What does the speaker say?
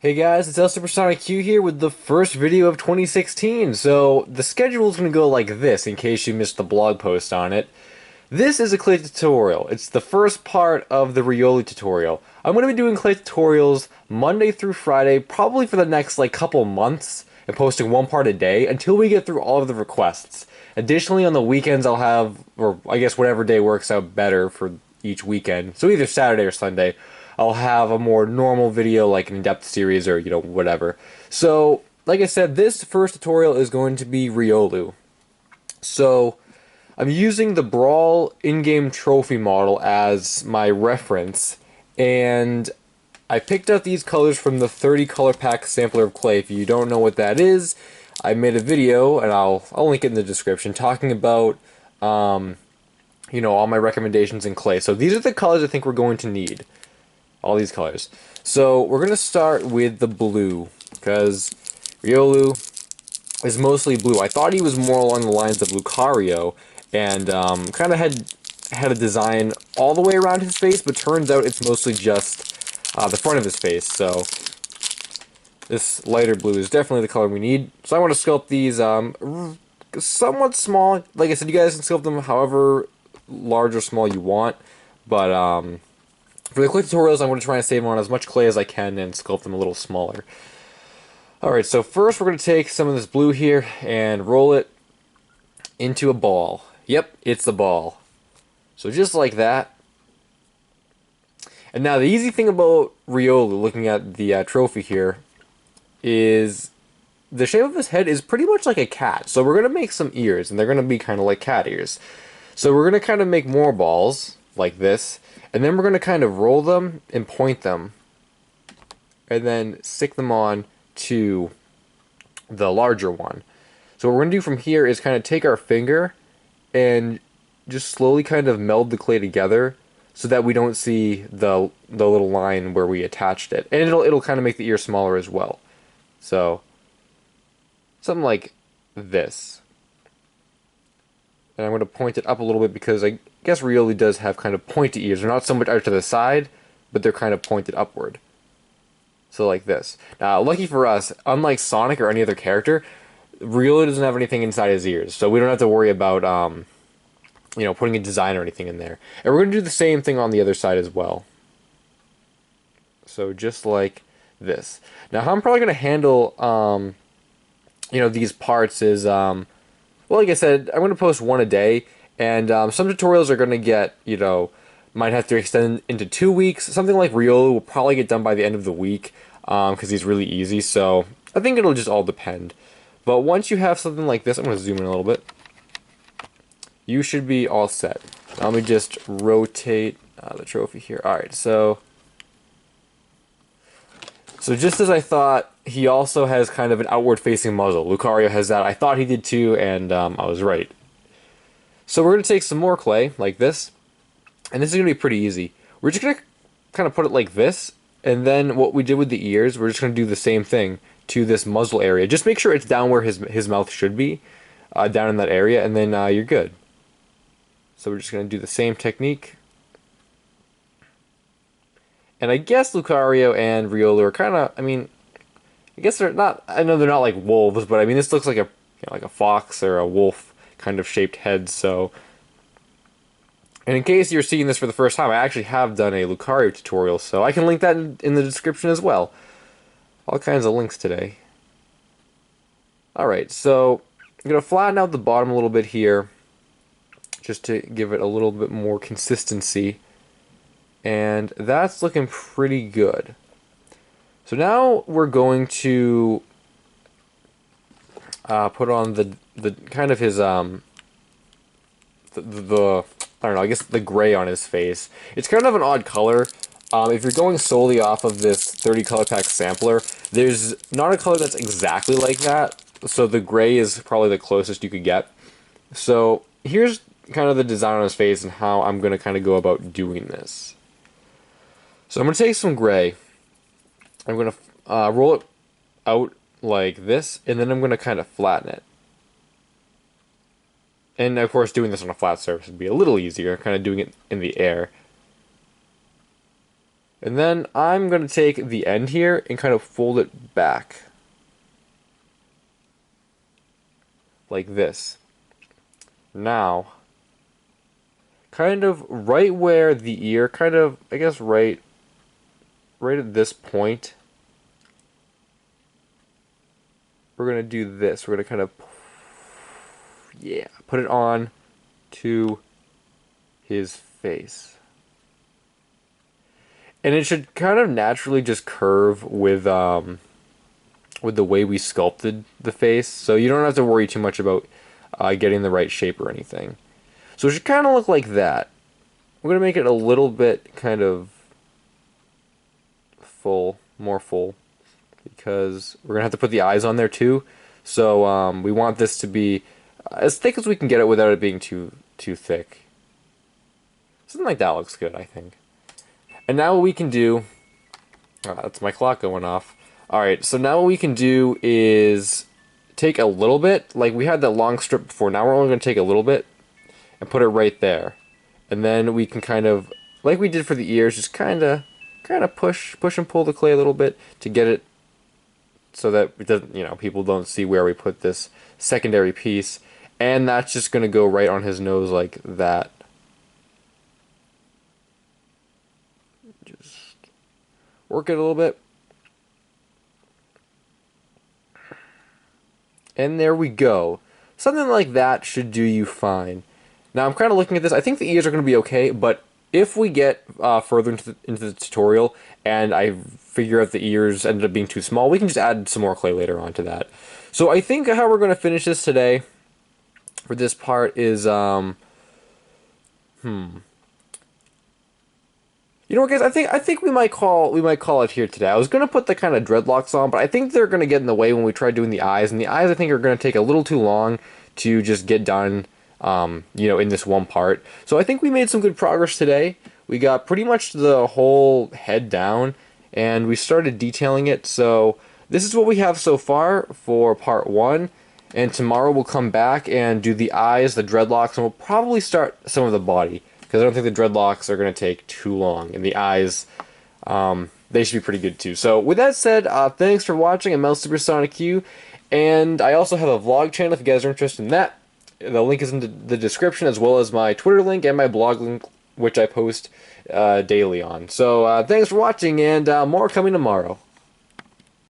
Hey guys, it's LSuperSonicQ here with the first video of 2016. So the schedule is going to go like this in case you missed the blog post on it. This is a clay tutorial. It's the first part of the Riolu tutorial. I'm going to be doing clay tutorials Monday through Friday, probably for the next couple months, and posting one part a day until we get through all of the requests. Additionally, on the weekends I'll have, or I guess whatever day works out better for each weekend, so either Saturday or Sunday, I'll have a more normal video like an in-depth series or, whatever. So, like I said, this first tutorial is going to be Riolu. So, I'm using the Brawl in-game trophy model as my reference, and I picked out these colors from the 30 color pack sampler of clay. If you don't know what that is, I made a video, and I'll link it in the description, talking about, all my recommendations in clay. So these are the colors I think we're going to need. All these colors. So we're going to start with the blue, because Riolu is mostly blue. I thought he was more along the lines of Lucario, and kind of had a design all the way around his face, but turns out it's mostly just the front of his face. So this lighter blue is definitely the color we need. So I want to sculpt these somewhat small. Like I said, you guys can sculpt them however large or small you want, but for the clay tutorials, I'm going to try and save on as much clay as I can and sculpt them a little smaller. Alright, so first we're going to take some of this blue here and roll it into a ball. Yep, it's the ball. So just like that. And now the easy thing about Riolu, looking at the trophy here, is the shape of his head is pretty much like a cat. So we're going to make some ears, and they're going to be kind of like cat ears. So we're going to kind of make more balls, like this, and then we're going to kind of roll them and point them, and then stick them on to the larger one. So what we're going to do from here is kind of take our finger and just slowly kind of meld the clay together so that we don't see the little line where we attached it. And it'll kind of make the ear smaller as well. So something like this. And I'm going to point it up a little bit because I guess Riolu does have kind of pointy ears. They're not so much out to the side, but they're kind of pointed upward. So like this. Now, lucky for us, unlike Sonic or any other character, Riolu doesn't have anything inside his ears, so we don't have to worry about, putting a design or anything in there. And we're going to do the same thing on the other side as well. So just like this. Now, how I'm probably going to handle, these parts is, well, like I said, I'm going to post one a day, and some tutorials are going to get, might have to extend into 2 weeks. Something like Riolu will probably get done by the end of the week, because he's really easy, so I think it'll just all depend. But once you have something like this, I'm going to zoom in a little bit, you should be all set. Now let me just rotate the trophy here. Alright, so just as I thought, he also has kind of an outward-facing muzzle. Lucario has that. I thought he did too, and I was right. So we're going to take some more clay, like this, and this is going to be pretty easy. We're just going to kind of put it like this, and then what we did with the ears, we're just going to do the same thing to this muzzle area. Just make sure it's down where his mouth should be, down in that area, and then you're good. So we're just going to do the same technique. And I guess Lucario and Riolu are kind of, I guess they're not, I know they're not like wolves, but this looks like a fox or a wolf kind of shaped head, so. And in case you're seeing this for the first time, I actually have done a Lucario tutorial, so I can link that in the description as well. All kinds of links today. Alright, so I'm going to flatten out the bottom a little bit here, just to give it a little bit more consistency. And that's looking pretty good. So now we're going to put on the kind of his the I don't know, I guess the gray on his face. It's kind of an odd color. If you're going solely off of this 30 color pack sampler, there's not a color that's exactly like that. So the gray is probably the closest you could get. So here's kind of the design on his face and how I'm going to kind of go about doing this. So I'm going to take some gray. I'm going to roll it out like this, and then I'm going to kind of flatten it. And of course, doing this on a flat surface would be a little easier, kind of doing it in the air. And then I'm going to take the end here and kind of fold it back. Like this. Now, kind of right where the ear, kind of, I guess right at this point, we're going to do this. We're going to kind of, yeah, put it on to his face. And it should kind of naturally just curve with the way we sculpted the face. So you don't have to worry too much about getting the right shape or anything. So it should kind of look like that. I'm going to make it a little bit kind of full, more full, because we're going to have to put the eyes on there too. So we want this to be as thick as we can get it without it being too thick. Something like that looks good, I think. And now what we can do... that's my clock going off. Alright, so now what we can do is take a little bit, like we had that long strip before, now we're only going to take a little bit and put it right there. And then we can kind of, like we did for the ears, just kind of push and pull the clay a little bit to get it so that it doesn't, you know, people don't see where we put this secondary piece. And that's just going to go right on his nose like that. Just work it a little bit. And there we go. Something like that should do you fine. Now I'm kind of looking at this. I think the ears are going to be okay, but if we get further into the tutorial and I figure out the ears ended up being too small, we can just add some more clay later on to that. So I think how we're going to finish this today for this part is, You know what, guys? I think we might call it here today. I was gonna put the kind of dreadlocks on, but I think they're gonna get in the way when we try doing the eyes, and the eyes I think are gonna take a little too long to just get done, you know, in this one part. So I think we made some good progress today. We got pretty much the whole head down, and we started detailing it. So this is what we have so far for part 1. And tomorrow we'll come back and do the eyes, the dreadlocks, and we'll probably start some of the body, because I don't think the dreadlocks are going to take too long. And the eyes, they should be pretty good too. So with that said, thanks for watching. I'm LSuperSonicQ, and I also have a vlog channel if you guys are interested in that. The link is in the description, as well as my Twitter link and my blog link, which I post daily on. So thanks for watching, and more coming tomorrow.